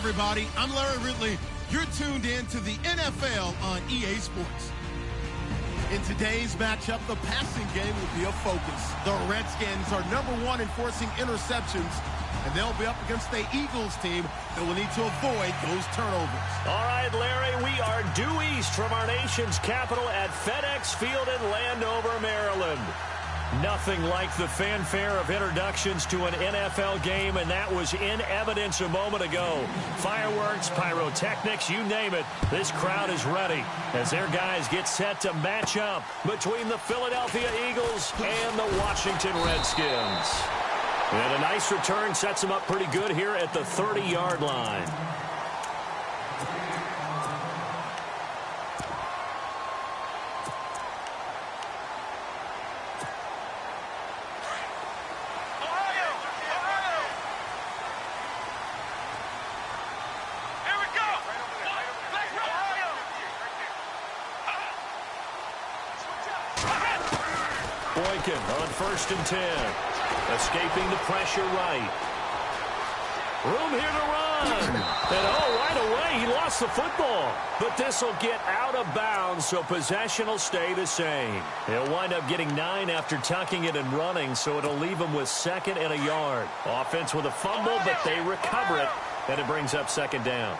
everybody. I'm Larry Ridley. You're tuned in to the NFL on EA Sports. In today's matchup, the passing game will be a focus. The Redskins are #1 in forcing interceptions, and they'll be up against the Eagles team that will need to avoid those turnovers. All right, Larry, we are due east from our nation's capital at FedEx Field in Landover, Maryland. Nothing like the fanfare of introductions to an NFL game, and that was in evidence a moment ago. Fireworks, pyrotechnics, you name it. This crowd is ready as their guys get set to match up between the Philadelphia Eagles and the Washington Redskins. And a nice return sets them up pretty good here at the 30-yard line. On 1st and 10. Escaping the pressure right. Room here to run. And right away, he lost the football. But this will get out of bounds, so possession will stay the same. He'll wind up getting 9 after tucking it and running, so it'll leave him with 2nd and a yard. Offense with a fumble, but they recover it, and it brings up 2nd down.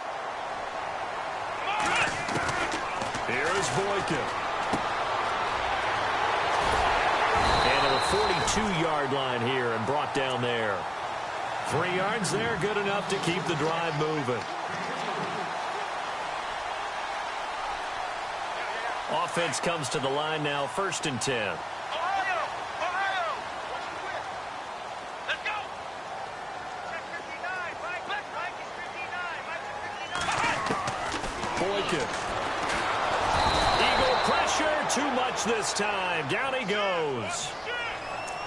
Here's Boykin. 42-yard line here and brought down there. 3 yards there, good enough to keep the drive moving. Offense comes to the line now, 1st and 10. Let's go. Boykin. Eagle pressure, too much this time. Down he goes.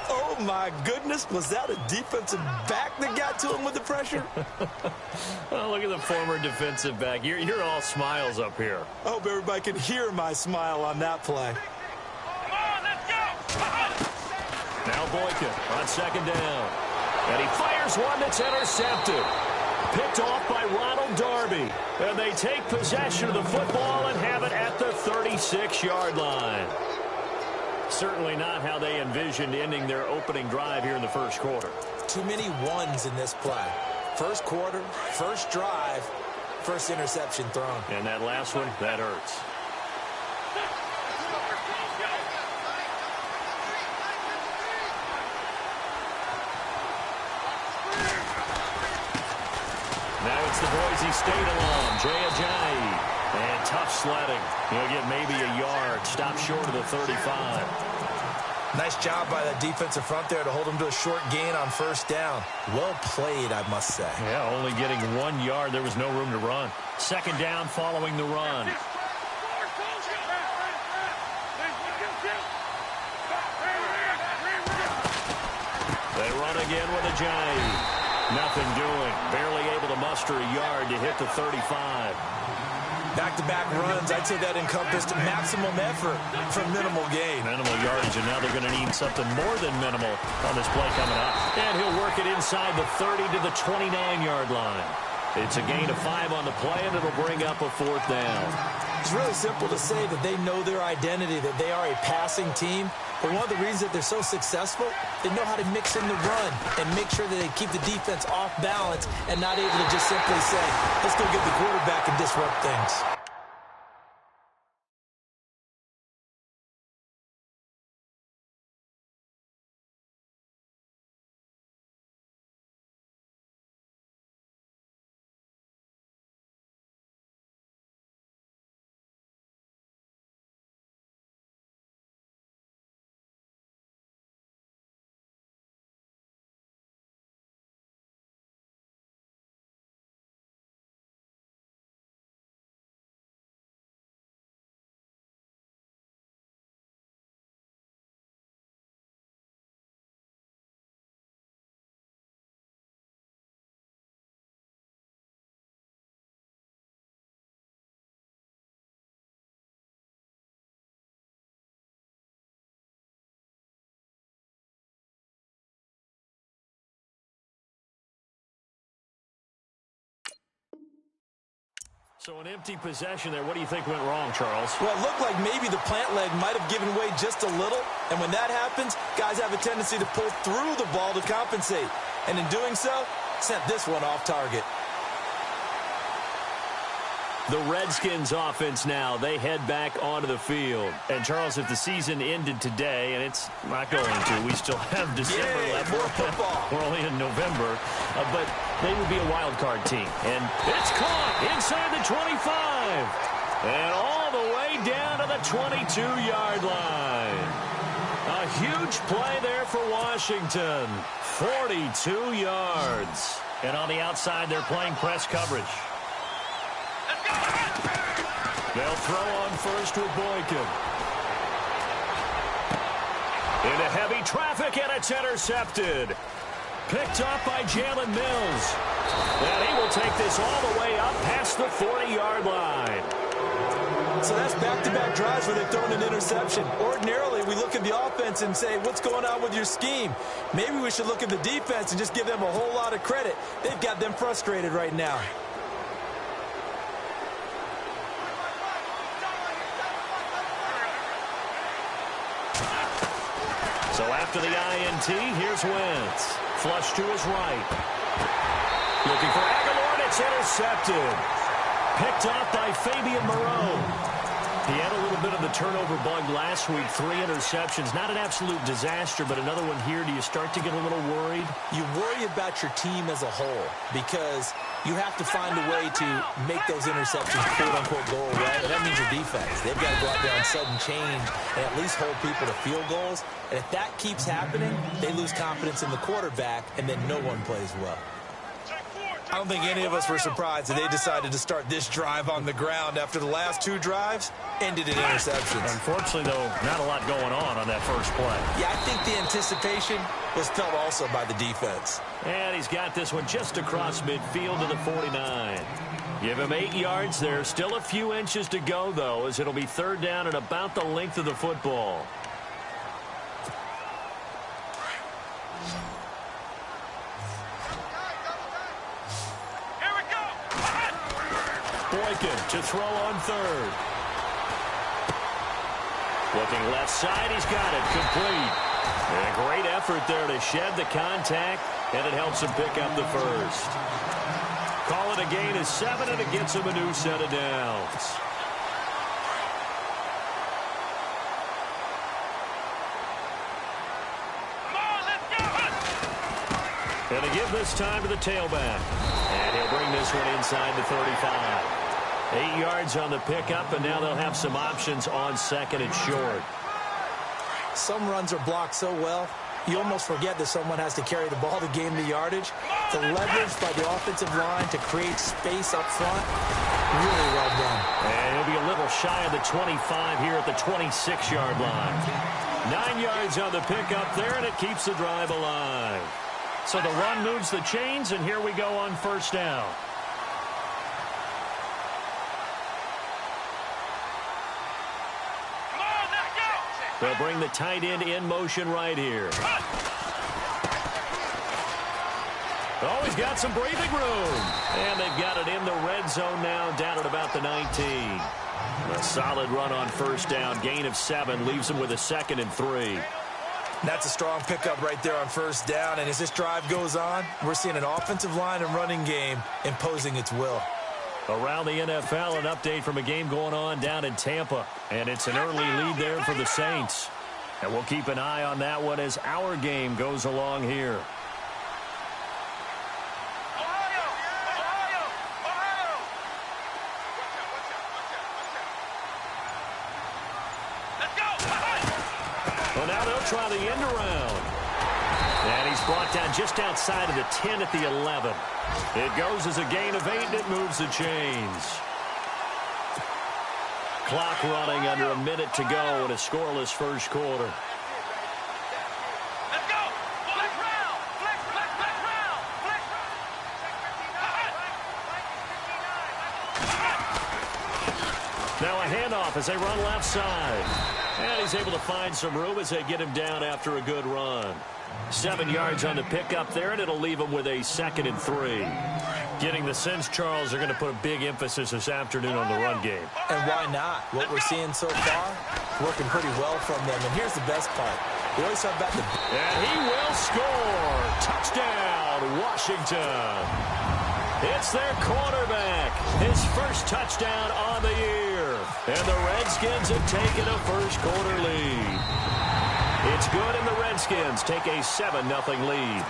Oh, my goodness. Was that a defensive back that got to him with the pressure? Oh, look at the former defensive back. You're all smiles up here. I hope everybody can hear my smile on that play. Come on, let's go. Now Boykin on 2nd down. And he fires one that's intercepted. Picked off by Ronald Darby. And they take possession of the football and have it at the 36-yard line. Certainly not how they envisioned ending their opening drive here in the 1st quarter. Too many ones in this play. 1st quarter, 1st drive, 1st interception thrown. And that last one, that hurts. Now it's the Boise State alum, Jay Ajayi. And tough sledding. He'll get maybe a yard. Stop short of the 35. Nice job by that defensive front there to hold him to a short gain on 1st down. Well played, I must say. Yeah, only getting 1 yard. There was no room to run. 2nd down following the run. They run again with Ajayi. Nothing doing. Barely able to muster a yard to hit the 35. Back-to-back runs, I'd say that encompassed maximum effort for minimal gain. Minimal yardage, and now they're going to need something more than minimal on this play coming up. And he'll work it inside the 30 to the 29-yard line. It's a gain of 5 on the play, and it'll bring up a 4th down. It's really simple to say that they know their identity, that they are a passing team. But one of the reasons that they're so successful, they know how to mix in the run and make sure that they keep the defense off balance and not able to just simply say, let's go get the quarterback and disrupt things. So an empty possession there. What do you think went wrong, Charles? Well, it looked like maybe the plant leg might have given way just a little. And when that happens, guys have a tendency to pull through the ball to compensate. And in doing so, sent this one off target. The Redskins offense now, they head back onto the field. And, Charles, if the season ended today, and it's not going to, we still have December left. More football. We're only in November. But they would be a wild card team. And it's caught inside the 25. And all the way down to the 22-yard line. A huge play there for Washington. 42 yards. And on the outside, they're playing press coverage. They'll throw on first with Boykin. Into heavy traffic, and it's intercepted. Picked up by Jalen Mills. And he will take this all the way up past the 40-yard line. So that's back-to-back drives where they've thrown an interception. Ordinarily, we look at the offense and say, what's going on with your scheme? Maybe we should look at the defense and just give them a whole lot of credit. They've got them frustrated right now. So after the INT, here's Wentz. Flush to his right. Looking for Aguilar, and it's intercepted. Picked off by Fabian Moreau. He had a little bit of the turnover bug last week. 3 interceptions. Not an absolute disaster, but another one here. Do you start to get a little worried? You worry about your team as a whole because you have to find a way to make those interceptions quote-unquote go away. And that means your defense. They've got to go out there on sudden change and at least hold people to field goals. And if that keeps happening, they lose confidence in the quarterback, and then no one plays well. I don't think any of us were surprised that they decided to start this drive on the ground after the last 2 drives ended in interceptions. Unfortunately, though, not a lot going on that first play. Yeah, I think the anticipation was felt also by the defense. And he's got this one just across midfield to the 49. Give him 8 yards there. Still a few inches to go, though, as it'll be 3rd down and about the length of the football. Boykin to throw on 3rd. Looking left side, he's got it complete. And a great effort there to shed the contact, and it helps him pick up the first. Call it a gain of 7, and it gets him a new set of downs. And to give this time to the tailback. And he'll bring this one inside the 35. 8 yards on the pickup, and now they'll have some options on 2nd and short. Some runs are blocked so well, you almost forget that someone has to carry the ball to gain the yardage. The leverage by the offensive line to create space up front, really well done. And he'll be a little shy of the 25 here at the 26-yard line. 9 yards on the pickup there, and it keeps the drive alive. So the run moves the chains, and here we go on 1st down. They'll bring the tight end in motion right here. Oh, he's got some breathing room. And they've got it in the red zone now, down at about the 19. A solid run on 1st down. Gain of 7 leaves them with a 2nd and 3. That's a strong pickup right there on 1st down. And as this drive goes on, we're seeing an offensive line and running game imposing its will. Around the NFL, an update from a game going on down in Tampa. And it's an early lead there for the Saints. And we'll keep an eye on that one as our game goes along here. Well, now they'll try the end around. And he's brought down just outside of the 10 at the 11. It goes as a gain of 8, and it moves the chains. Clock running under a minute to go in a scoreless first quarter. Let's go! Flex round! Flex round! Flex round! Now a handoff as they run left side. And he's able to find some room as they get him down after a good run. 7 yards on the pickup there, and it'll leave him with a 2nd and 3. Getting the sense, Charles, are going to put a big emphasis this afternoon on the run game. And why not? What we're seeing so far, working pretty well from them. And here's the best part. We always talk about the... And he will score. Touchdown, Washington. It's their quarterback. His first touchdown on the year. And the Redskins have taken a first-quarter lead. It's good, and the Redskins take a 7-0 lead.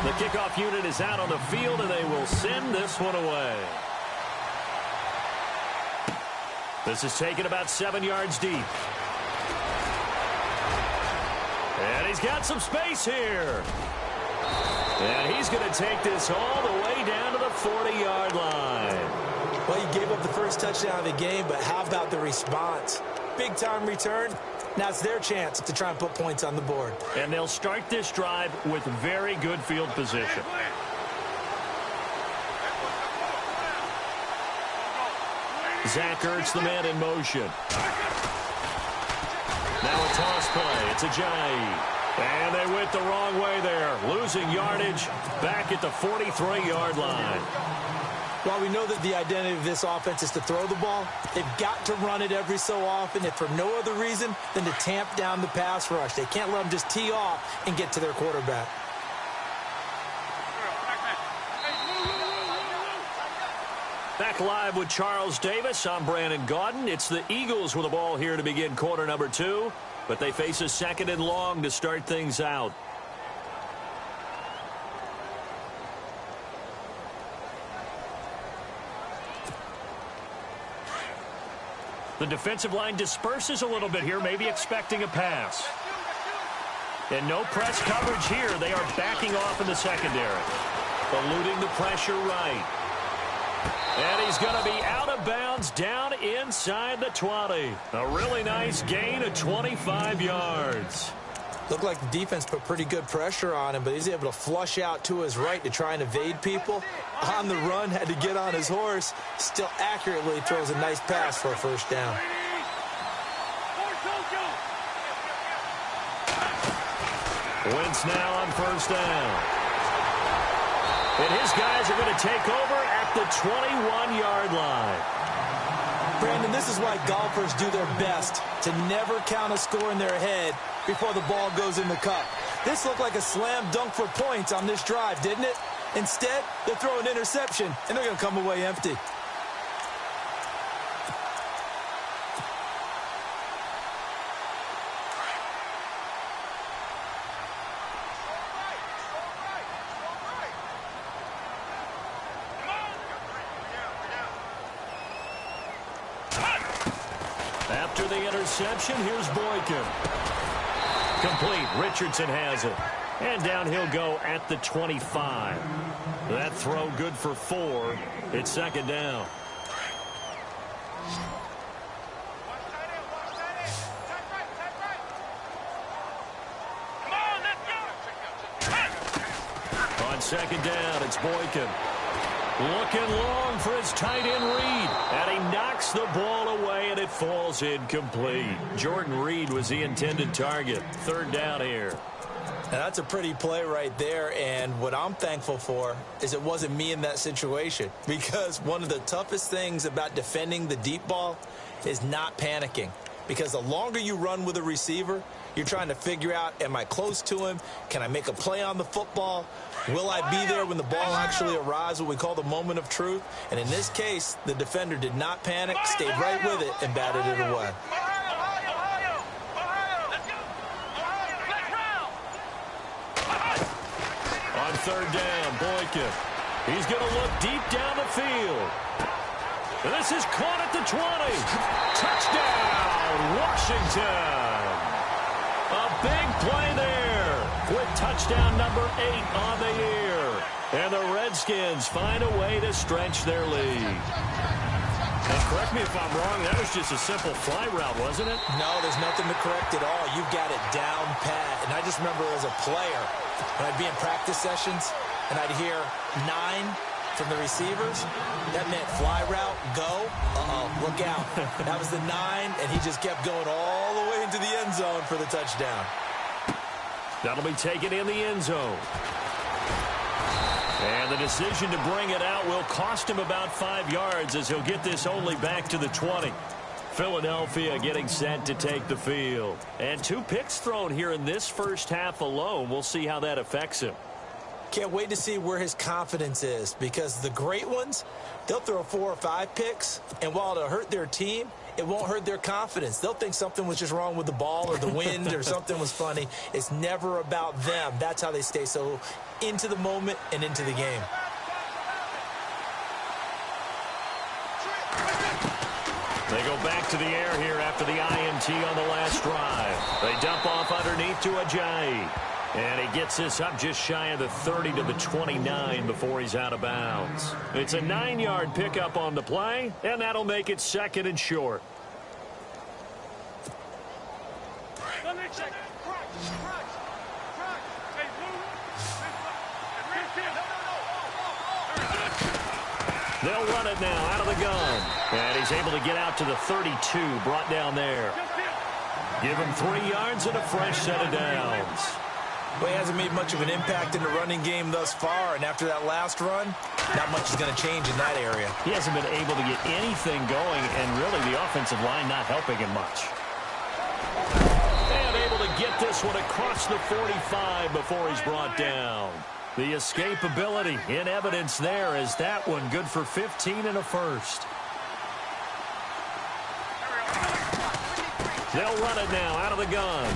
The kickoff unit is out on the field, and they will send this one away. This is taken about 7 yards deep. And he's got some space here. And he's going to take this all the way down to the 40-yard line. Well, he gave up the first touchdown of the game, but how about the response? Big-time return. Now it's their chance to try and put points on the board. And they'll start this drive with very good field position. Zach Ertz, the man in motion. Now a toss play. It's Ajayi. And they went the wrong way there. Losing yardage back at the 43-yard line. While we know that the identity of this offense is to throw the ball, they've got to run it every so often, if for no other reason than to tamp down the pass rush. They can't let them just tee off and get to their quarterback. Back live with Charles Davis. I'm Brandon Gaudin. It's the Eagles with the ball here to begin quarter number 2, but they face a 2nd and long to start things out. The defensive line disperses a little bit here, maybe expecting a pass. And no press coverage here. They are backing off in the secondary. Eluding the pressure right. And he's going to be out of bounds down inside the 20. A really nice gain of 25 yards. Looked like the defense put pretty good pressure on him, but he's able to flush out to his right to try and evade people. On the run, had to get on his horse. Still accurately throws a nice pass for a first down. Wentz now on first down. And his guys are going to take over at the 21-yard line. Brandon, this is why golfers do their best to never count a score in their head before the ball goes in the cup. This looked like a slam dunk for points on this drive, didn't it? Instead, they'll throw an interception, and they're going to come away empty. After the interception, here's Boykin. Complete. Richardson has it. And down he'll go at the 25. That throw good for 4. It's 2nd down. On 2nd down, it's Boykin. Looking long for his tight end Reed. And he knocks the ball away, and it falls incomplete. Jordan Reed was the intended target. 3rd down here. Now, that's a pretty play right there, and what I'm thankful for is it wasn't me in that situation, because one of the toughest things about defending the deep ball is not panicking, because the longer you run with a receiver, you're trying to figure out, am I close to him? Can I make a play on the football? Will I be there when the ball actually arrives, what we call the moment of truth? And in this case, the defender did not panic, stayed right with it, and batted it away. On 3rd down, Boykin. He's going to look deep down the field. And this is caught at the 20. Touchdown, Washington. A big play there with touchdown number 8 on the year. And the Redskins find a way to stretch their lead. And correct me if I'm wrong, that was just a simple fly route, wasn't it? No, there's nothing to correct at all. You've got it down pat. And I just remember as a player, when I'd be in practice sessions and I'd hear 9 from the receivers, that meant fly route, go, look out. That was the 9, and he just kept going all the way into the end zone for the touchdown. That'll be taken in the end zone. And the decision to bring it out will cost him about 5 yards as he'll get this only back to the 20. Philadelphia getting set to take the field. And 2 picks thrown here in this first half alone. We'll see how that affects him. Can't wait to see where his confidence is, because the great ones, they'll throw 4 or 5 picks, and while it'll hurt their team, it won't hurt their confidence. They'll think something was just wrong with the ball or the wind or something was funny. It's never about them. That's how they stay so into the moment and into the game. They go back to the air here after the INT on the last drive. They dump off underneath to Ajayi. And he gets this up just shy of the 30 to the 29 before he's out of bounds. It's a 9-yard pickup on the play, and that'll make it 2nd and short. They'll run it now out of the gun. And he's able to get out to the 32, brought down there. Give him 3 yards and a fresh set of downs. Well, he hasn't made much of an impact in the running game thus far, and after that last run, not much is going to change in that area. He hasn't been able to get anything going, and really the offensive line not helping him much. And able to get this one across the 45 before he's brought down. The escapability in evidence there is that one good for 15 and a first. They'll run it now out of the gun.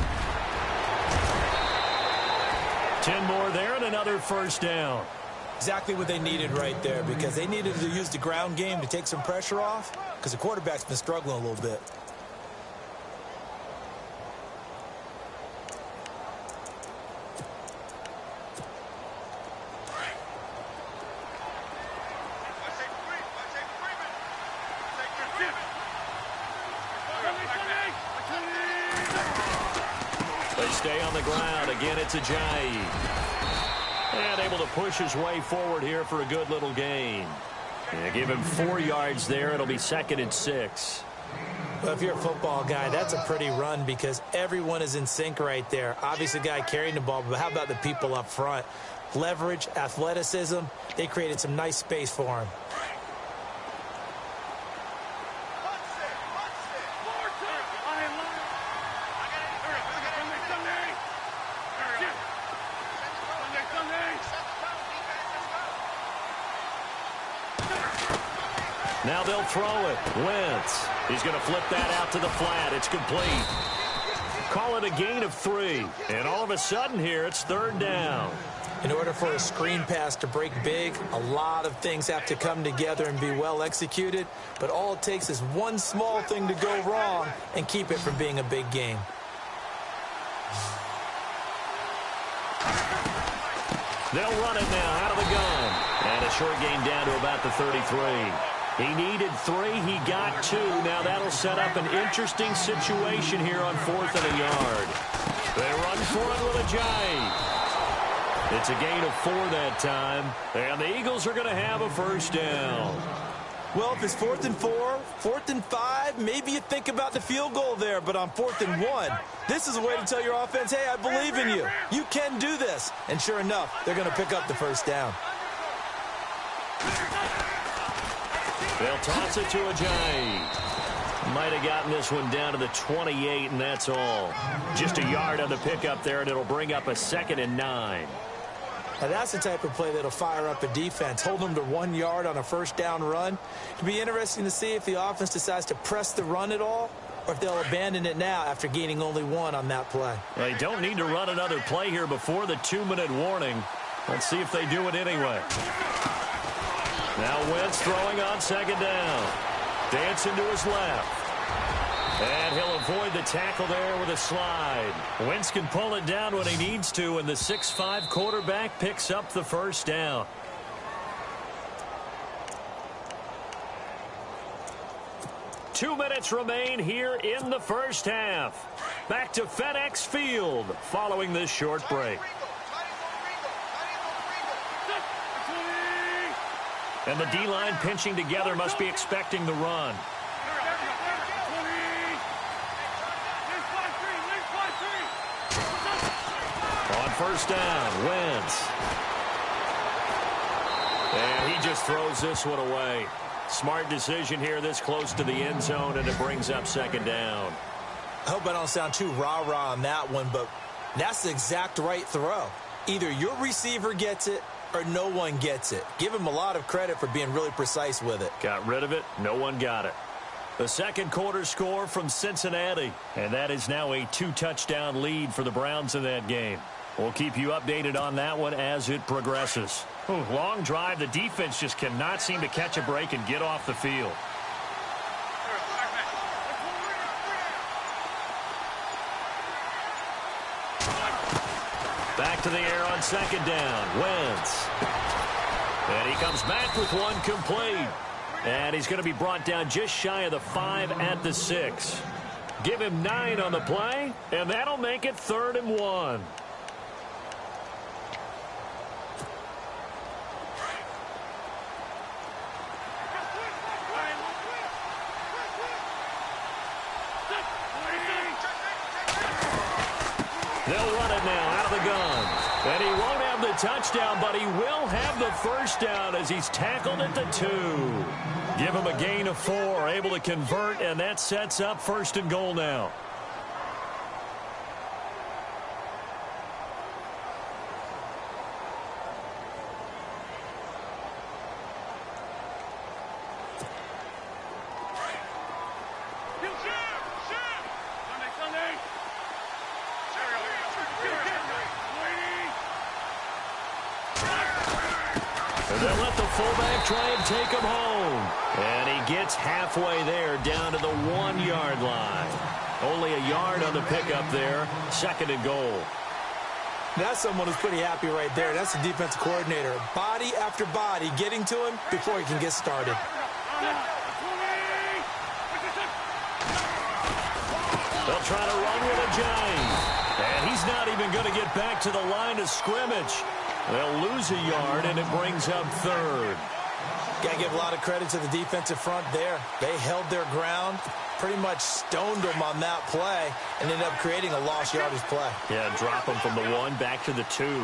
10 more there and another first down. Exactly what they needed right there, because they needed to use the ground game to take some pressure off, because the quarterback's been struggling a little bit. They stay on the ground. Again, it's Ajayi. And able to push his way forward here for a good little gain. Yeah, give him 4 yards there. It'll be 2nd and 6. Well, if you're a football guy, that's a pretty run, because everyone is in sync right there. Obviously, the guy carrying the ball, but how about the people up front? Leverage, athleticism, they created some nice space for him. Now they'll throw it. Wentz. He's going to flip that out to the flat. It's complete. Call it a gain of 3. And all of a sudden here, it's 3rd down. In order for a screen pass to break big, a lot of things have to come together and be well executed. But all it takes is one small thing to go wrong and keep it from being a big game. They'll run it now out of the gun. And a short gain down to about the 33. He needed 3. He got 2. Now that'll set up an interesting situation here on 4th and a yard. They run for it with Ajayi. It's a gain of 4 that time. And the Eagles are going to have a first down. Well, if it's 4th and 4, 4th and 5, maybe you think about the field goal there. But on 4th and 1, this is a way to tell your offense, hey, I believe in you. You can do this. And sure enough, they're going to pick up the first down. They'll toss it to Ajayi. Might have gotten this one down to the 28, and that's all. Just a yard on the pickup there, and it'll bring up a 2nd and 9. Now that's the type of play that'll fire up a defense. Hold them to 1 yard on a first down run. It'll be interesting to see if the offense decides to press the run at all, or if they'll abandon it now after gaining only 1 on that play. They don't need to run another play here before the 2-minute warning. Let's see if they do it anyway. Now Wentz throwing on 2nd down. Dancing to his left. And he'll avoid the tackle there with a slide. Wentz can pull it down when he needs to, and the 6'5" quarterback picks up the first down. Two minutes remain here in the first half. Back to FedEx Field following this short break. And the D-line pinching together must be expecting the run. On first down. Wentz. And he just throws this one away. Smart decision here this close to the end zone, and it brings up second down. I hope I don't sound too rah-rah on that one, but that's the exact right throw. Either your receiver gets it or no one gets it. Give him a lot of credit for being really precise with it. Got rid of it. No one got it. The second quarter score from Cincinnati, and that is now a 2-touchdown lead for the Browns in that game. We'll keep you updated on that one as it progresses. Ooh, long drive. The defense just cannot seem to catch a break and get off the field. Back to the air on second down. Wentz. And he comes back with one complete. And he's going to be brought down just shy of the 5 at the 6. Give him 9 on the play, and that'll make it 3rd and 1. They'll run it now out of the gun. And he won't have the touchdown, but he will have the first down as he's tackled at the 2. Give him a gain of 4, able to convert, and that sets up 1st and goal now. They'll let the fullback try and take him home. And he gets halfway there down to the 1-yard line. Only a yard on the pickup there. 2nd and goal. That's someone who's pretty happy right there. That's the defensive coordinator. Body after body getting to him before he can get started. They'll try to run with a giant. And he's not even going to get back to the line of scrimmage. They'll lose a yard, and it brings up 3rd. Got to give a lot of credit to the defensive front there. They held their ground, pretty much stoned them on that play, and ended up creating a lost yardage play. Yeah, drop them from the 1 back to the 2. They'll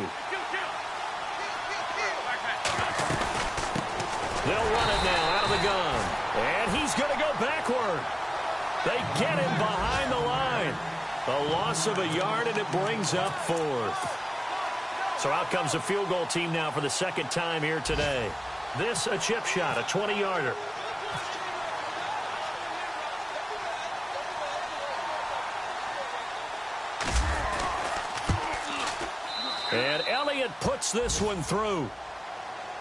run it now out of the gun. And he's going to go backward. They get him behind the line. A loss of a yard, and it brings up 4th. So out comes the field goal team now for the 2nd time here today. This a chip shot, a 20-yarder. And Elliott puts this one through.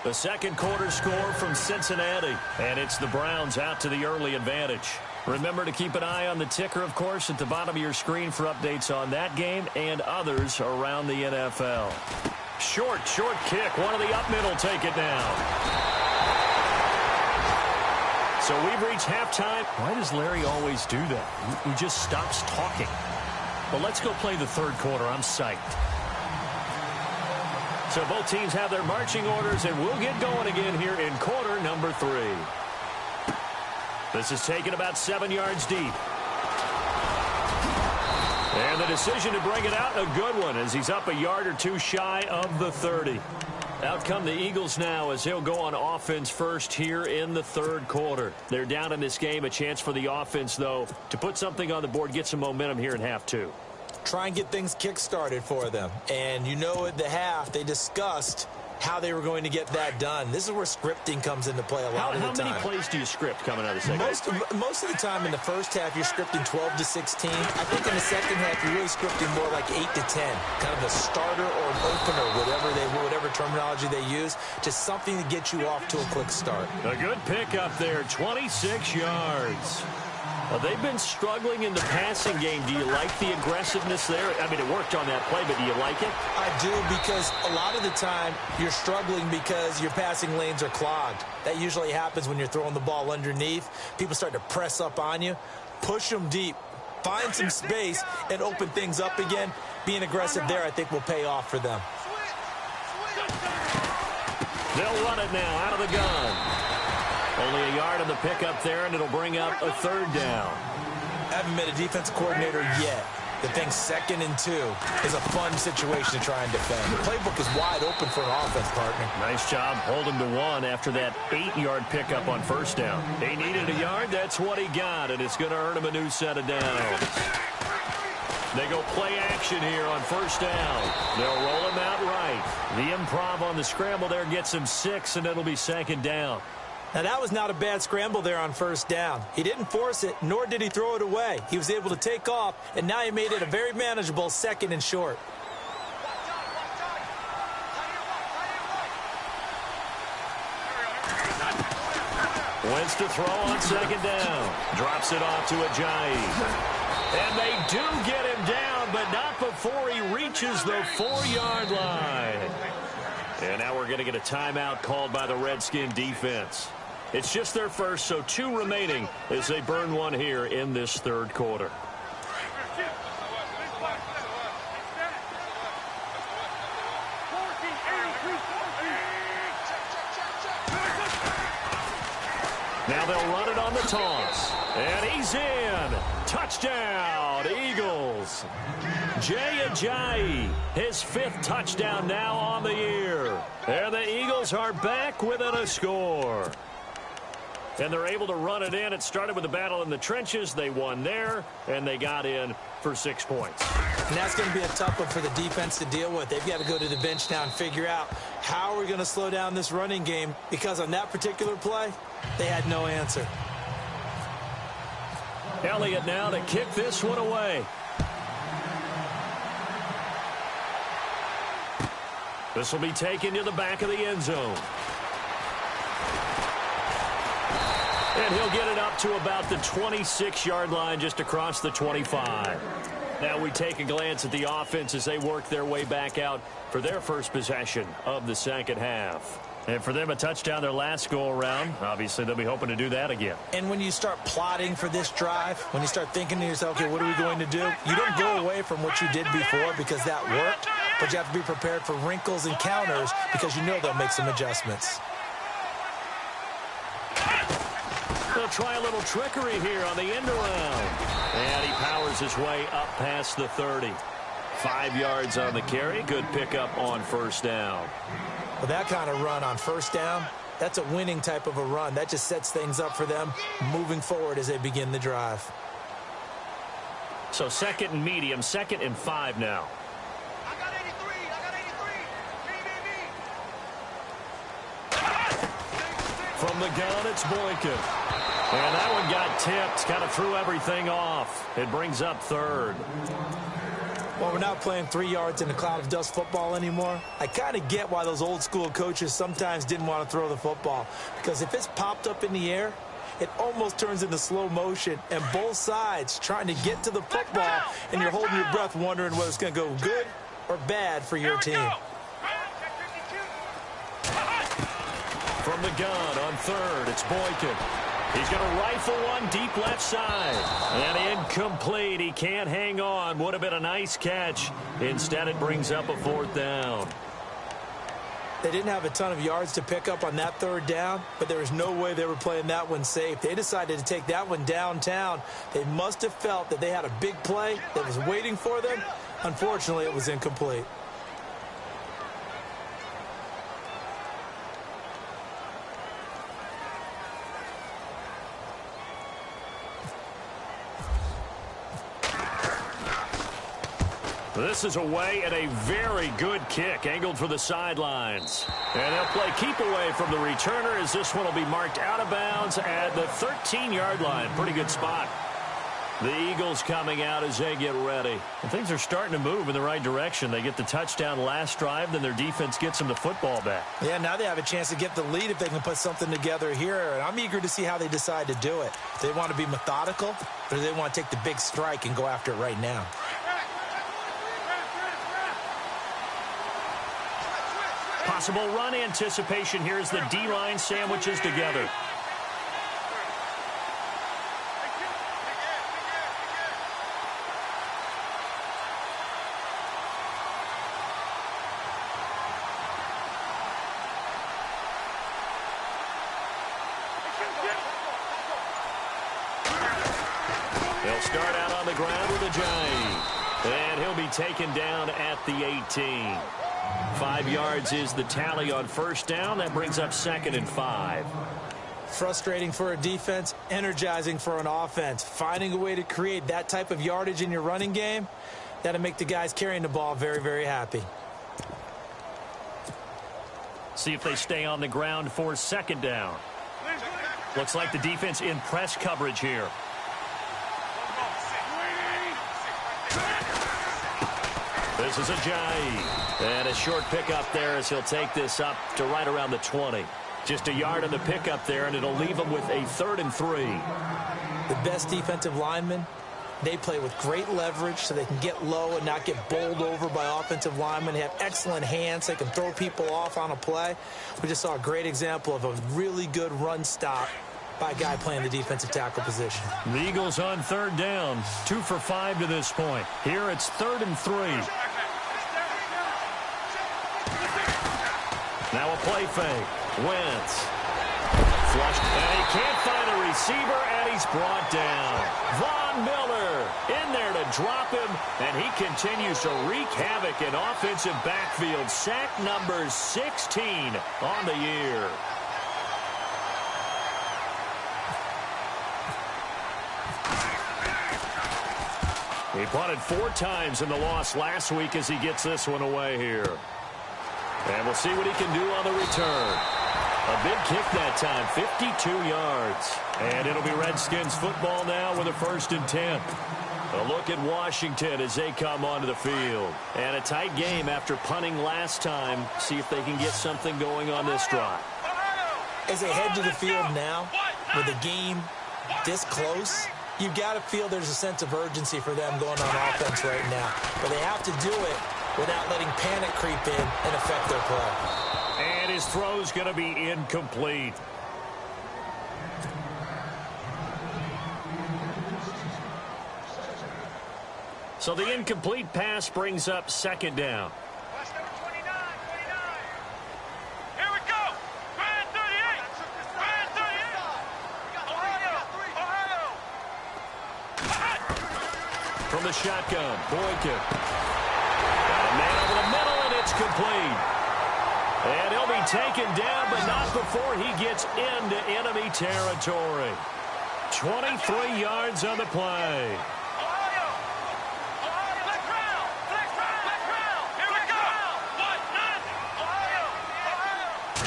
The second quarter score from Cincinnati. And it's the Browns out to the early advantage. Remember to keep an eye on the ticker, of course, at the bottom of your screen for updates on that game and others around the NFL. Short kick. One of the up middle take it down. So we've reached halftime. Why does Larry always do that? He just stops talking. But let's go play the 3rd quarter. I'm psyched. So both teams have their marching orders, and we'll get going again here in quarter number 3. This is taken about 7 yards deep. And the decision to bring it out, a good one, as he's up a yard or 2 shy of the 30. Out come the Eagles now as he'll go on offense first here in the 3rd quarter. They're down in this game. A chance for the offense, though, to put something on the board, get some momentum here in half 2. Try and get things kick-started for them. And you know at the half, they discussed how they were going to get that done. This is where scripting comes into play a lot of the time. How many plays do you script coming out of the second? Most of the time in the first half, you're scripting 12 to 16. I think in the second half, you're really scripting more like 8 to 10. Kind of a starter or an opener, whatever terminology they use, just something to get you off to a quick start. A good pickup there, 26 yards. Well, they've been struggling in the passing game. Do you like the aggressiveness there? I mean, it worked on that play, but do you like it? I do, because a lot of the time you're struggling because your passing lanes are clogged. That usually happens when you're throwing the ball underneath. People start to press up on you. Push them deep. Find some space and open things up again. Being aggressive there, I think, will pay off for them. They'll run it now out of the gun. Only a yard on the pickup there, and it'll bring up a 3rd down. I haven't met a defensive coordinator yet that thinks 2nd and 2 is a fun situation to try and defend. The playbook is wide open for an offense, partner. Nice job holding to one after that 8-yard pickup on first down. He needed a yard. That's what he got, and it's going to earn him a new set of downs. They go play action here on first down. They'll roll him out right. The improv on the scramble there gets him 6, and it'll be 2nd down. Now, that was not a bad scramble there on first down. He didn't force it, nor did he throw it away. He was able to take off, and now he made it a very manageable 2nd and short. Wentz to throw on 2nd down. Drops it off to Ajayi. And they do get him down, but not before he reaches the 4-yard line. And now we're going to get a timeout called by the Redskin defense. It's just their first, so 2 remaining as they burn one here in this 3rd quarter. Now they'll run it on the toss. And he's in. Touchdown, Eagles. Jay Ajayi, his 5th touchdown now on the year. And the Eagles are back within a score. And they're able to run it in. It started with a battle in the trenches. They won there, and they got in for 6 points. And that's going to be a tough one for the defense to deal with. They've got to go to the bench now and figure out how we're going to slow down this running game, because on that particular play, they had no answer. Elliott now to kick this one away. This will be taken to the back of the end zone. And he'll get it up to about the 26-yard line, just across the 25. Now we take a glance at the offense as they work their way back out for their first possession of the 2nd half. And for them, a touchdown their last go-around. Obviously, they'll be hoping to do that again. And when you start plotting for this drive, when you start thinking to yourself, okay, what are we going to do? You don't go away from what you did before because that worked, but you have to be prepared for wrinkles and counters because you know they'll make some adjustments. They'll try a little trickery here on the end around. And he powers his way up past the 30. 5 yards on the carry. Good pickup on first down. Well, that kind of run on first down, that's a winning type of a run. That just sets things up for them moving forward as they begin the drive. So 2nd and medium, 2nd and 5 now. I got 83. I got 83. From the gun, it's Boykin. And that one got tipped, kind of threw everything off. It brings up 3rd. Well, we're not playing 3 yards in a cloud of dust football anymore. I kind of get why those old school coaches sometimes didn't want to throw the football, because if it's popped up in the air, it almost turns into slow motion, and both sides trying to get to the football, and you're holding your breath wondering whether it's going to go good or bad for your team. From the gun on 3rd, it's Boykin. He's going to rifle one deep left side. And incomplete. He can't hang on. Would have been a nice catch. Instead, it brings up a 4th down. They didn't have a ton of yards to pick up on that 3rd down, but there was no way they were playing that one safe. They decided to take that one downtown. They must have felt that they had a big play that was waiting for them. Unfortunately, it was incomplete. This is away and a very good kick angled for the sidelines. And they'll play keep away from the returner as this one will be marked out of bounds at the 13-yard line. Pretty good spot. The Eagles coming out as they get ready. And things are starting to move in the right direction. They get the touchdown last drive, then their defense gets them the football back. Yeah, now they have a chance to get the lead if they can put something together here. And I'm eager to see how they decide to do it. Do they want to be methodical, or do they want to take the big strike and go after it right now? Possible run anticipation here as the D-line sandwiches together. They'll start out on the ground with Ajayi. And he'll be taken down at the 18. 5 yards is the tally on first down. That brings up 2nd and 5. Frustrating for a defense, energizing for an offense. Finding a way to create that type of yardage in your running game, that'll make the guys carrying the ball very, very happy. See if they stay on the ground for 2nd down. Looks like the defense in press coverage here. This is Ajayi. And a short pickup there as he'll take this up to right around the 20. Just a yard on the pickup there, and it'll leave him with a 3rd and 3. The best defensive linemen, they play with great leverage so they can get low and not get bowled over by offensive linemen. They have excellent hands. They can throw people off on a play. We just saw a great example of a really good run stop by a guy playing the defensive tackle position. The Eagles on 3rd down. 2 for 5 to this point. Here it's 3rd and 3. Now a play fake. Wentz. Flushed. And he can't find a receiver, and he's brought down. Von Miller in there to drop him, and he continues to wreak havoc in offensive backfield. Sack number 16 on the year. He punted 4 times in the loss last week as he gets this one away here. And we'll see what he can do on the return. A big kick that time, 52 yards. And it'll be Redskins football now with a 1st and 10. A look at Washington as they come onto the field. And a tight game after punting last time. See if they can get something going on this drive. As they head to the field now, with the game this close, you've got to feel there's a sense of urgency for them going on offense right now. But they have to do it without letting panic creep in and affect their play. And his throw's going to be incomplete. So the incomplete pass brings up 2nd down. From the shotgun, Boykin. Got a man over the middle, and it's complete. And he'll be taken down, but not before he gets into enemy territory. 23 yards on the play.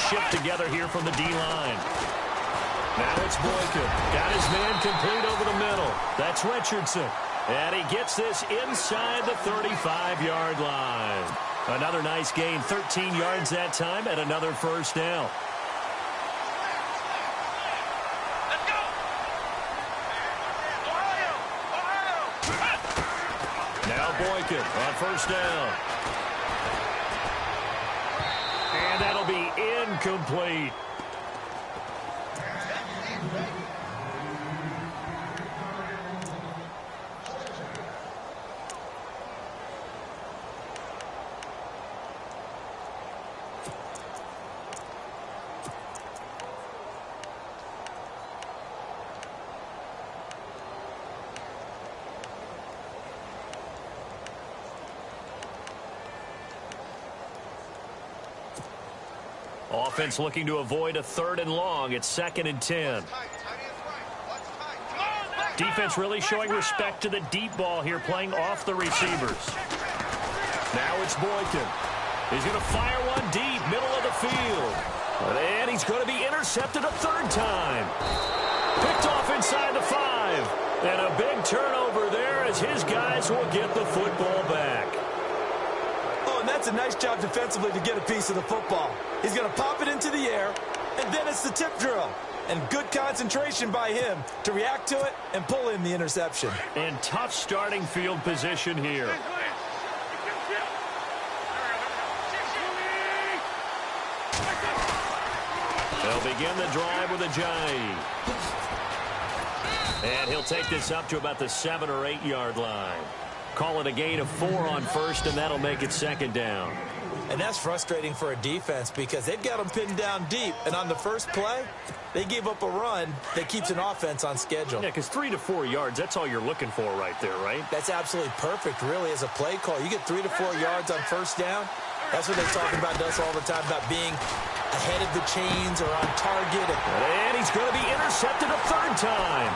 Shift together here from the D-line. Now it's Boykin. Got his man complete over the middle. That's Richardson. And he gets this inside the 35-yard line. Another nice gain, 13 yards that time, and another 1st down. Now Boykin on 1st down. And that'll be incomplete. Offense looking to avoid a 3rd and long. It's 2nd and 10. Defense really showing respect to the deep ball here, playing off the receivers. Now it's Boykin. He's going to fire one deep, middle of the field. And he's going to be intercepted a 3rd time. Picked off inside the 5. And a big turnover there as his guys will get the football back. And that's a nice job defensively to get a piece of the football. He's going to pop it into the air, and then it's the tip drill. And good concentration by him to react to it and pull in the interception. And tough starting field position here. They'll begin the drive with Ajayi. And he'll take this up to about the 7- or 8-yard line. Call it a gain of 4 on 1st, and that'll make it 2nd down. And that's frustrating for a defense because they've got them pinned down deep. And on the first play, they gave up a run that keeps an offense on schedule. Yeah, because 3 to 4 yards, that's all you're looking for right there, right? That's absolutely perfect, really, as a play call. You get 3 to 4 yards on first down. That's what they're talking about us all the time, about being ahead of the chains or on target. And he's going to be intercepted a third time.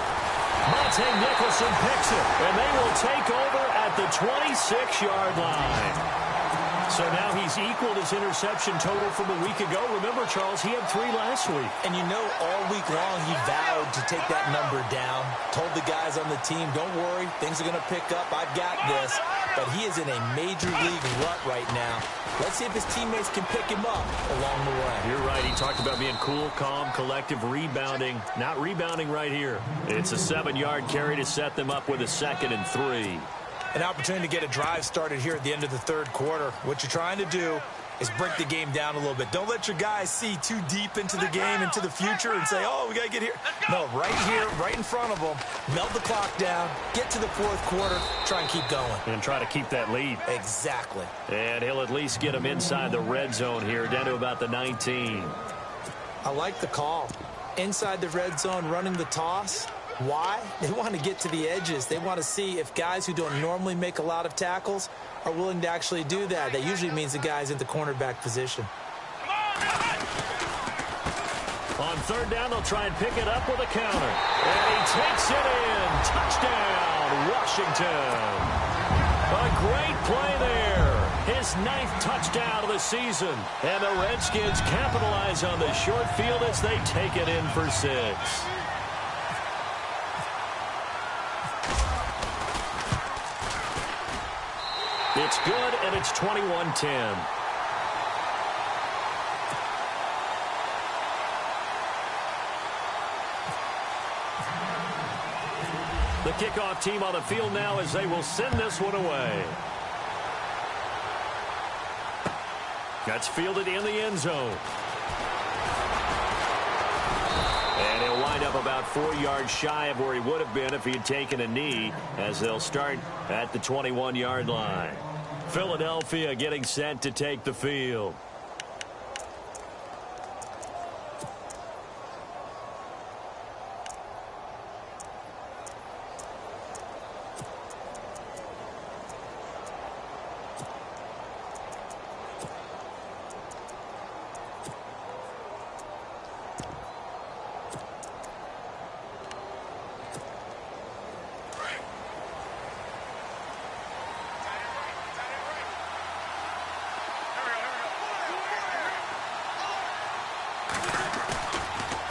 Monte Nicholson picks it, and they will take over at the 26-yard line. So now he's equaled his interception total from a week ago. Remember, Charles, he had 3 last week. And you know, all week long he vowed to take that number down. Told the guys on the team, don't worry, things are going to pick up. I've got this. But he is in a major league rut right now. Let's see if his teammates can pick him up along the way. You're right. He talked about being cool, calm, collective, rebounding. Not rebounding right here. It's a 7-yard carry to set them up with a 2nd and 3. An opportunity to get a drive started here at the end of the third quarter. What you're trying to do is break the game down a little bit. Don't let your guys see too deep into the game, into the future, and say, oh, we got to get here. No, right here, right in front of them, melt the clock down, get to the fourth quarter, try and keep going. And try to keep that lead. Exactly. And he'll at least get them inside the red zone here, down to about the 19. I like the call. Inside the red zone, running the toss. Why? They want to get to the edges. They want to see if guys who don't normally make a lot of tackles are willing to actually do that. That usually means the guy's in the cornerback position. On third down, they'll try and pick it up with a counter. And he takes it in. Touchdown, Washington. A great play there. His 9th touchdown of the season. And the Redskins capitalize on the short field as they take it in for 6. It's good, and it's 21-10. The kickoff team on the field now as they will send this one away. That's fielded in the end zone. And he'll wind up about 4 yards shy of where he would have been if he had taken a knee, as they'll start at the 21-yard line. Philadelphia getting set to take the field.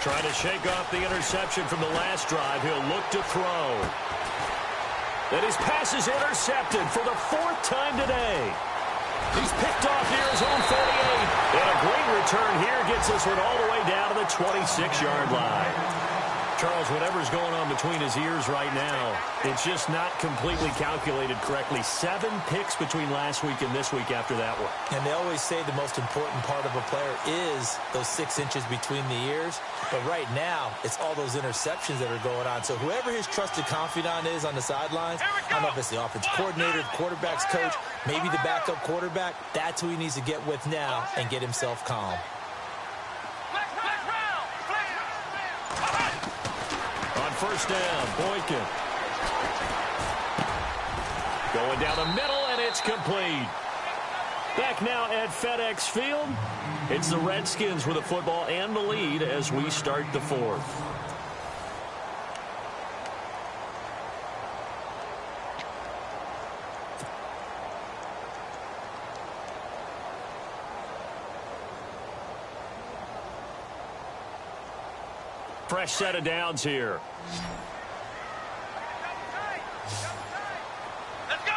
Trying to shake off the interception from the last drive. He'll look to throw. And his pass is intercepted for the 4th time today. He's picked off near his own 48. And a great return here gets this one all the way down to the 26-yard line. Charles, whatever's going on between his ears right now, it's just not completely calculated correctly. 7 picks between last week and this week after that one. And they always say the most important part of a player is those 6 inches between the ears. But right now, it's all those interceptions that are going on. So whoever his trusted confidant is on the sidelines, I don't know if it's the offense coordinator, the quarterback's coach, maybe the backup quarterback, that's who he needs to get with now and get himself calm. First down, Boykin. Going down the middle, and it's complete. Back now at FedEx Field. It's the Redskins with the football and the lead as we start the 4th. Fresh set of downs here. Let's go.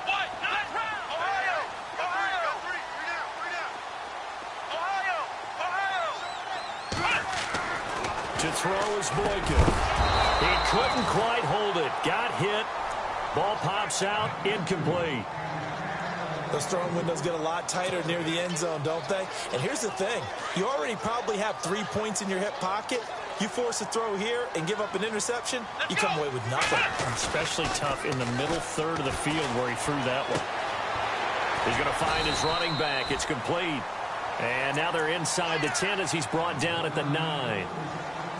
What? Let's round. Ohio. Ohio. Ohio. To throw is Boykin. He couldn't quite hold it. Got hit. Ball pops out. Incomplete. Those throwing windows get a lot tighter near the end zone, don't they? And here's the thing. You already probably have 3 points in your hip pocket. You force a throw here and give up an interception, you come away with nothing. Especially tough in the middle third of the field where he threw that one. He's going to find his running back. It's complete. And now they're inside the 10 as he's brought down at the 9.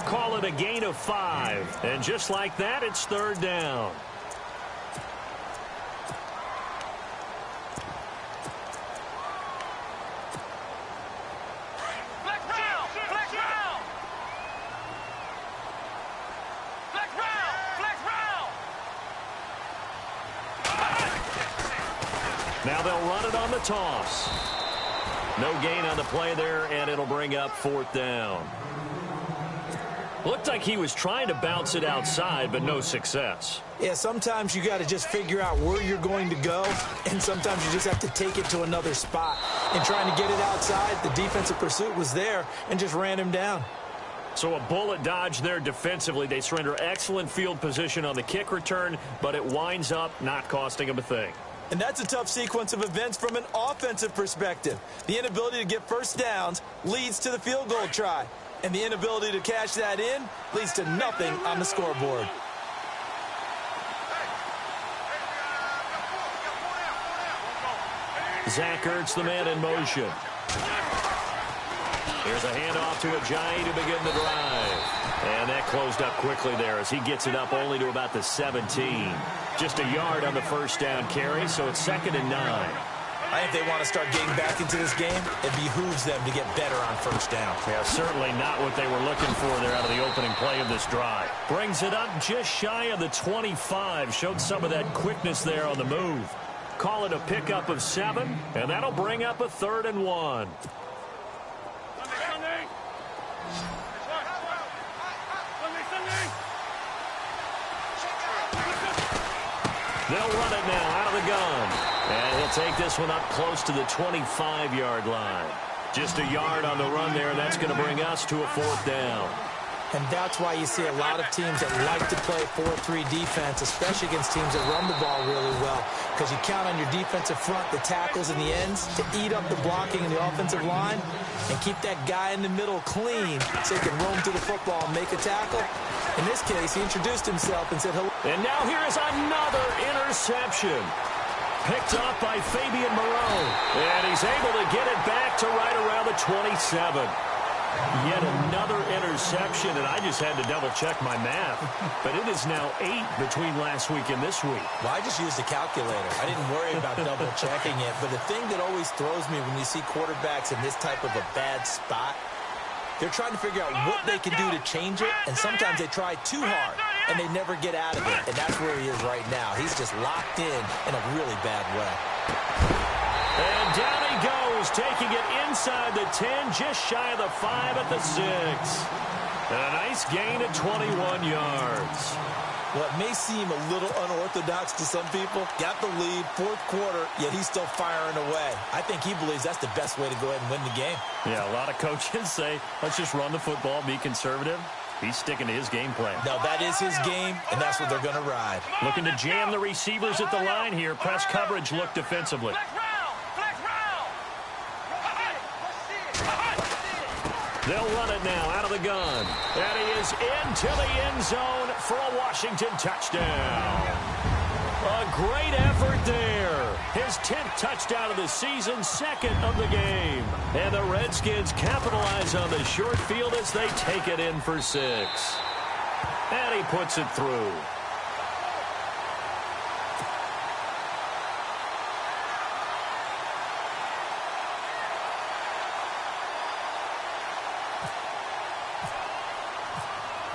Call it a gain of 5. And just like that, it's third down. Now they'll run it on the toss. No gain on the play there, and it'll bring up fourth down. Looked like he was trying to bounce it outside, but no success. Yeah, sometimes you got to just figure out where you're going to go, and sometimes you just have to take it to another spot. And trying to get it outside, the defensive pursuit was there and just ran him down. So a bullet dodge there defensively. They surrender excellent field position on the kick return, but it winds up not costing them a thing. And that's a tough sequence of events from an offensive perspective. The inability to get first downs leads to the field goal try. And the inability to cash that in leads to nothing on the scoreboard. Zach Ertz, the man in motion. Here's a handoff to Ajayi to begin the drive. And that closed up quickly there as he gets it up only to about the 17. Just a yard on the first down carry, so it's 2nd and 9. I think they want to start getting back into this game. It behooves them to get better on first down. Yeah, certainly not what they were looking for there out of the opening play of this drive. Brings it up just shy of the 25. Showed some of that quickness there on the move. Call it a pickup of 7, and that'll bring up a 3rd and 1. They'll run it now out of the gun. And he'll take this one up close to the 25-yard line. Just a yard on the run there, and that's going to bring us to a 4th down. And that's why you see a lot of teams that like to play 4-3 defense, especially against teams that run the ball really well, because you count on your defensive front, the tackles and the ends, to eat up the blocking in the offensive line and keep that guy in the middle clean so he can roam through the football and make a tackle. In this case, he introduced himself and said hello. And now here is another interception. Picked up by Fabian Moreau. And he's able to get it back to right around the 27. Yet another interception, and I just had to double-check my math. But it is now 8 between last week and this week. Well, I just used a calculator. I didn't worry about double-checking it. But the thing that always throws me when you see quarterbacks in this type of a bad spot, they're trying to figure out what they can do to change it, and sometimes they try too hard, and they never get out of it. And that's where he is right now. He's just locked in a really bad way. And down he goes, taking it inside the 10, just shy of the 5 at the 6. And a nice gain of 21 yards. Well, it may seem a little unorthodox to some people. Got the lead, 4th quarter, yet he's still firing away. I think he believes that's the best way to go ahead and win the game. Yeah, a lot of coaches say, let's just run the football, be conservative. He's sticking to his game plan. No, that is his game, and that's what they're going to ride. Looking to jam the receivers at the line here. Press coverage look defensively. They'll run it now out of the gun. And he is into the end zone for a Washington touchdown. A great effort there. His 10th touchdown of the season, 2nd of the game. And the Redskins capitalize on the short field as they take it in for 6. And he puts it through.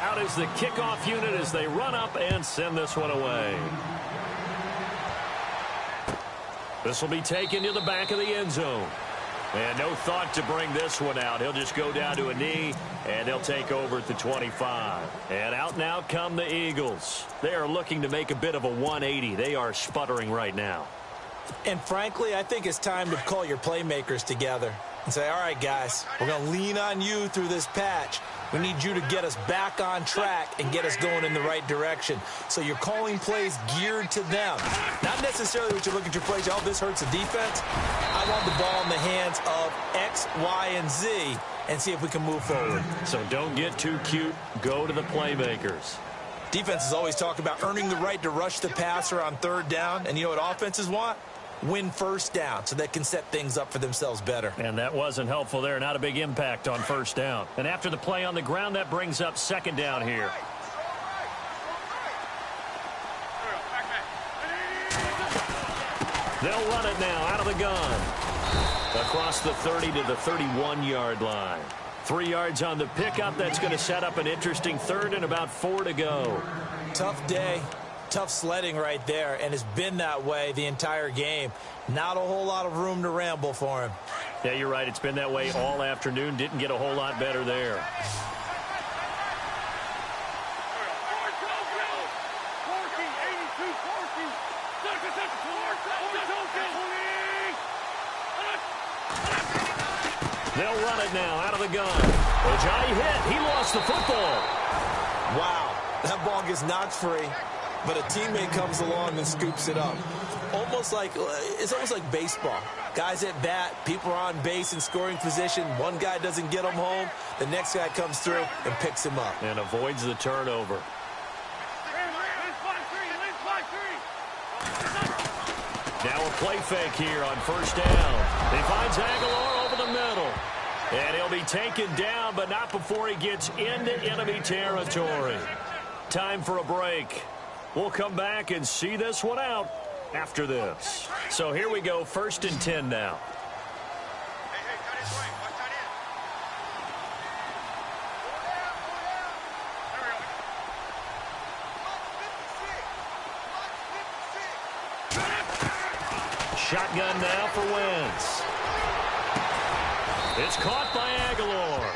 Out is the kickoff unit as they run up and send this one away. This will be taken to the back of the end zone. And no thought to bring this one out. He'll just go down to a knee, and they'll take over at the 25. And out now come the Eagles. They are looking to make a bit of a 180. They are sputtering right now. And frankly, I think it's time to call your playmakers together and say, all right, guys, we're going to lean on you through this patch. We need you to get us back on track and get us going in the right direction. So you're calling plays geared to them. Not necessarily what you look at your plays, oh, this hurts the defense. I want the ball in the hands of X, Y, and Z and see if we can move forward. So don't get too cute. Go to the playmakers. Defenses always talk about earning the right to rush the passer on 3rd down. And you know what offenses want? win first down so they can set things up for themselves better. And that wasn't helpful there. Not a big impact on first down. And after the play on the ground, that brings up second down here. They'll run it now out of the gun. Across the 30 to the 31-yard line. 3 yards on the pickup. That's going to set up an interesting third and about 4 to go. Tough day. Tough sledding right there, and it's been that way the entire game. Not a whole lot of room to ramble for him. Yeah, you're right. It's been that way all afternoon. Didn't get a whole lot better there. They'll run it now out of the gun. Well, Johnny hit. He lost the football. Wow, that ball gets knocked free, but a teammate comes along and scoops it up. It's almost like baseball. Guys at bat, people are on base in scoring position. One guy doesn't get him home. The next guy comes through and picks him up. And avoids the turnover. Now a play fake here on first down. He finds Aguilar over the middle. And he'll be taken down, but not before he gets into enemy territory. Time for a break. We'll come back and see this one out after this. So here we go, 1st and 10 now. Shotgun now for Wentz. It's caught by Aguilar.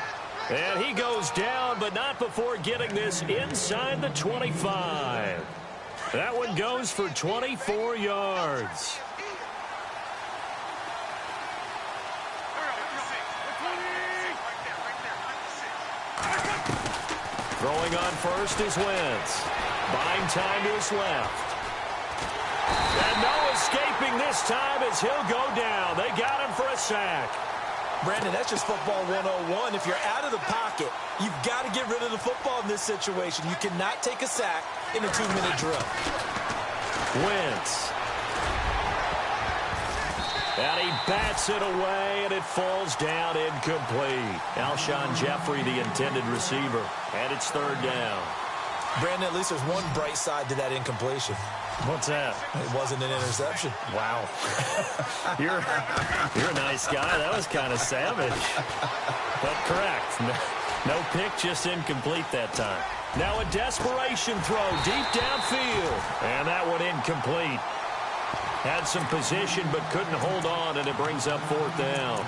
And he goes down, but not before getting this inside the 25. That one goes for 24 yards. Throwing on first is Wentz. Buying time to his left. And no escaping this time as he'll go down. They got him for a sack. Brandon, that's just football 101. If you're out of the pocket, you've got to get rid of the football in this situation. You cannot take a sack in a 2-minute drill. Wentz. And he bats it away, and it falls down incomplete. Alshon Jeffrey, the intended receiver. And it's 3rd down. Brandon, at least there's one bright side to that incompletion. What's that? It wasn't an interception. Wow. You're a nice guy. That was kind of savage. But correct. No pick, just incomplete that time. Now a desperation throw deep downfield. And that one incomplete. Had some position but couldn't hold on, and it brings up 4th down.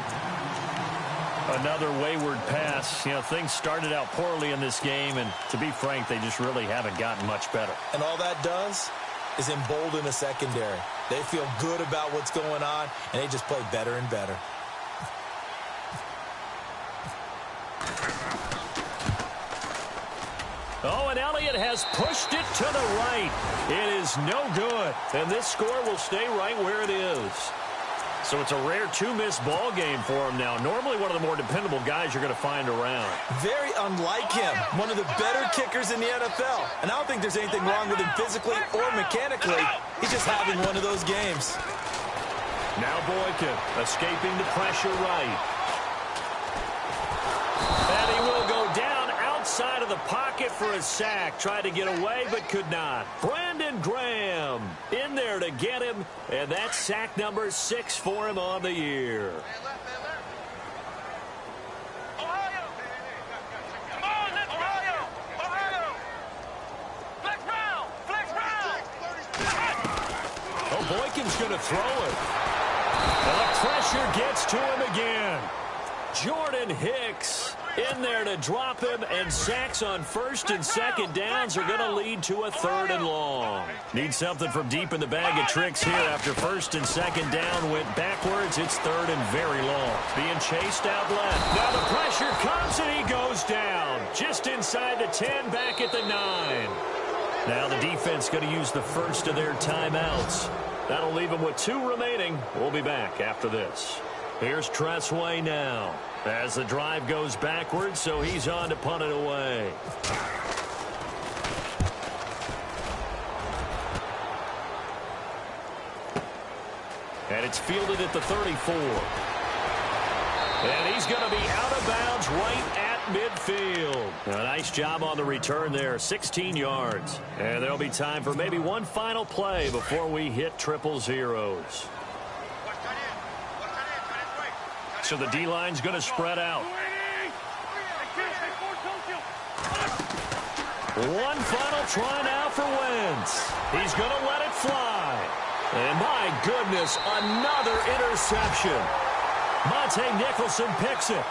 Another wayward pass. You know, things started out poorly in this game, and to be frank, they just really haven't gotten much better. And all that does is embolden the secondary. They feel good about what's going on, and they just play better and better. Oh, and Elliott has pushed it to the right. It is no good, and this score will stay right where it is. So it's a rare 2-miss ball game for him now. Normally one of the more dependable guys you're going to find around. Very unlike him. One of the better kickers in the NFL. And I don't think there's anything wrong with him physically or mechanically. He's just having one of those games. Now Boykin escaping the pressure right. And he will go down outside of the pocket for a sack. Tried to get away but could not. Brandon Graham in there to get him. And that's sack number 6 for him on the year. Oh, Boykin's going to throw it. And the pressure gets to him again. Jordan Hicks in there to drop him, and sacks on 1st and 2nd downs are going to lead to a 3rd and long. Need something from deep in the bag of tricks here. After 1st and 2nd down went backwards, it's 3rd and very long. Being chased out left. Now the pressure comes, and he goes down. Just inside the 10, back at the 9. Now the defense going to use the first of their timeouts. That'll leave them with 2 remaining. We'll be back after this. Here's Tressway now as the drive goes backwards, so he's on to punt it away. It's fielded at the 34. And he's going to be out of bounds right at midfield. A nice job on the return there, 16 yards. And there'll be time for maybe one final play before we hit triple zeros. So the D-line's going to spread out. One final try now for Wentz. He's going to let it fly. And my goodness, another interception. Monte Nicholson picks it.